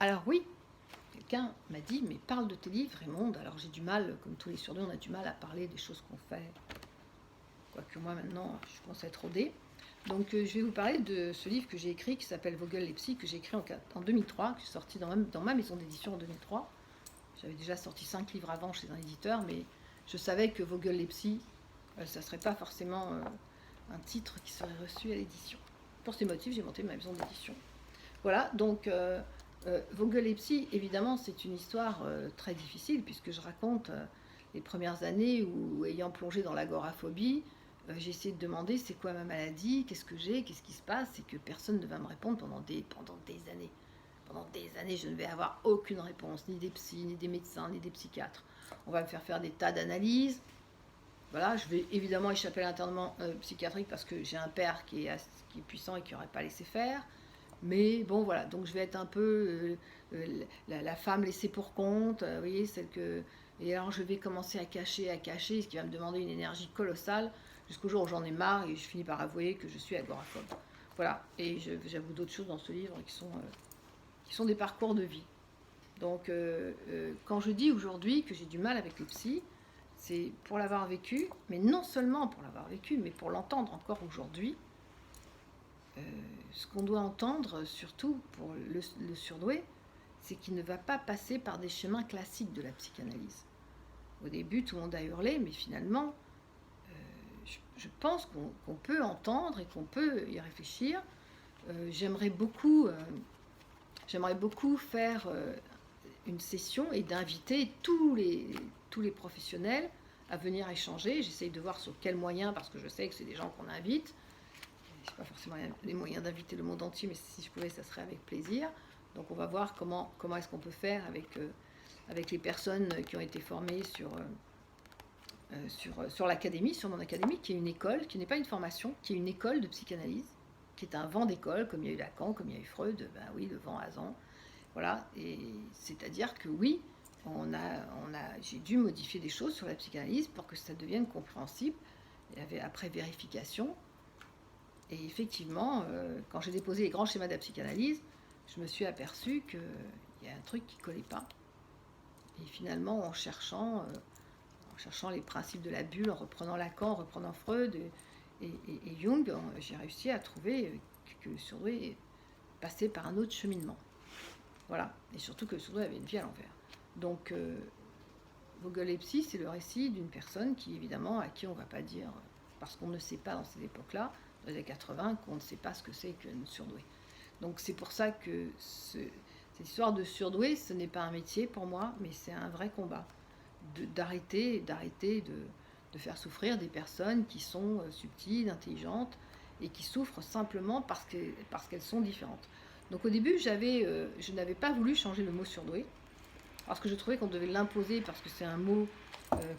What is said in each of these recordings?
Alors oui, quelqu'un m'a dit, mais parle de tes livres, Raymond. Alors j'ai du mal, comme tous les surdoués, on a du mal à parler des choses qu'on fait. Quoique moi maintenant, je commence à être rodée. Donc je vais vous parler de ce livre que j'ai écrit, qui s'appelle Vogel les psys, que j'ai écrit en 2003, que j'ai sorti dans ma maison d'édition en 2003. J'avais déjà sorti 5 livres avant chez un éditeur, mais je savais que Vogel les psys, ça ne serait pas forcément un titre qui serait reçu à l'édition. Pour ces motifs, j'ai monté ma maison d'édition. Voilà, donc Vogel et Psy, évidemment, c'est une histoire très difficile, puisque je raconte les premières années où, ayant plongé dans l'agoraphobie, j'ai essayé de demander c'est quoi ma maladie, qu'est-ce que j'ai, qu'est-ce qui se passe, et que personne ne va me répondre pendant des années. Pendant des années, je ne vais avoir aucune réponse, ni des psys, ni des médecins, ni des psychiatres. On va me faire des tas d'analyses. Voilà, je vais évidemment échapper à l'internement psychiatrique parce que j'ai un père qui est puissant et qui n'aurait pas laissé faire. Mais bon, voilà, donc je vais être un peu la femme laissée pour compte, vous voyez, celle que... Et alors je vais commencer à cacher, ce qui va me demander une énergie colossale, jusqu'au jour où j'en ai marre et je finis par avouer que je suis agoraphobe. Voilà, et j'avoue d'autres choses dans ce livre qui sont des parcours de vie. Donc quand je dis aujourd'hui que j'ai du mal avec le psy, c'est pour l'avoir vécu, mais non seulement pour l'avoir vécu, mais pour l'entendre encore aujourd'hui. Ce qu'on doit entendre, surtout pour le surdoué, c'est qu'il ne va pas passer par des chemins classiques de la psychanalyse. Au début, tout le monde a hurlé, mais finalement, je pense qu'on peut entendre et qu'on peut y réfléchir. J'aimerais beaucoup faire une session et d'inviter tous les professionnels à venir échanger. J'essaye de voir sur quels moyens, parce que je sais que c'est des gens qu'on invite. Je n'ai pas forcément les moyens d'inviter le monde entier, mais si je pouvais, ça serait avec plaisir. Donc on va voir comment est-ce qu'on peut faire avec les personnes qui ont été formées sur l'académie, sur mon académie, qui est une école, qui n'est pas une formation, qui est une école de psychanalyse, qui est un vent d'école, comme il y a eu Lacan, comme il y a eu Freud, ben oui, le vent Hazan. Voilà, et c'est-à-dire que oui, j'ai dû modifier des choses sur la psychanalyse pour que ça devienne compréhensible. Il y avait après vérification. Et effectivement, quand j'ai déposé les grands schémas de la psychanalyse, je me suis aperçue qu'il y a un truc qui ne collait pas. Et finalement, en cherchant les principes de la bulle, en reprenant Lacan, en reprenant Freud et Jung, j'ai réussi à trouver que le surdoué passait par un autre cheminement. Voilà, et surtout que le surdoué avait une vie à l'envers. Donc, Vogel et Psy, c'est le récit d'une personne qui, évidemment, à qui on ne va pas dire, parce qu'on ne sait pas dans ces époques-là, dans les années 80, qu'on ne sait pas ce que c'est qu'une surdouée. Donc c'est pour ça que cette histoire de surdoué, ce n'est pas un métier pour moi, mais c'est un vrai combat. D'arrêter de faire souffrir des personnes qui sont subtiles, intelligentes, et qui souffrent simplement parce qu'elles sont différentes. Donc au début, je n'avais pas voulu changer le mot surdoué, parce que je trouvais qu'on devait l'imposer, parce que c'est un mot,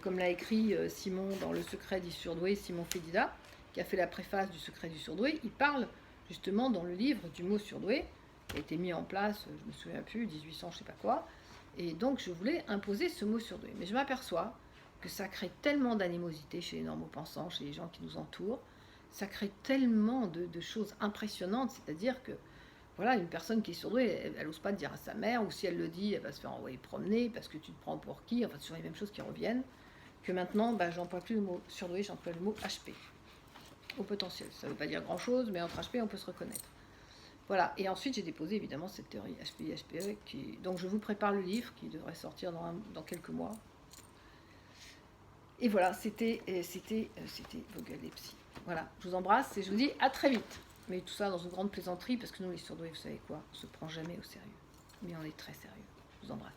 comme l'a écrit Simon dans Le secret du surdoué, Simon Fédida, qui a fait la préface du secret du surdoué. Il parle justement dans le livre du mot surdoué, qui a été mis en place, je ne me souviens plus, 1800, je ne sais pas quoi. Et donc je voulais imposer ce mot surdoué. Mais je m'aperçois que ça crée tellement d'animosité chez les normaux-pensants, chez les gens qui nous entourent. Ça crée tellement de choses impressionnantes, c'est-à-dire que voilà, une personne qui est surdouée, elle n'ose pas le dire à sa mère, ou si elle le dit, elle va se faire envoyer promener, parce que tu te prends pour qui, enfin, c'est toujours les mêmes choses qui reviennent, que maintenant, j'emploie plus le mot surdoué, j'emploie le mot HP, au potentiel. Ça ne veut pas dire grand-chose, mais entre HP, on peut se reconnaître. Voilà, et ensuite, j'ai déposé évidemment cette théorie HPI-HPE, donc je vous prépare le livre, qui devrait sortir dans quelques mois. Et voilà, c'était Vogel et Psy. Voilà, je vous embrasse et je vous dis à très vite. Mais tout ça dans une grande plaisanterie, parce que nous, les surdoués, vous savez quoi, on se prend jamais au sérieux. Mais on est très sérieux. Je vous embrasse.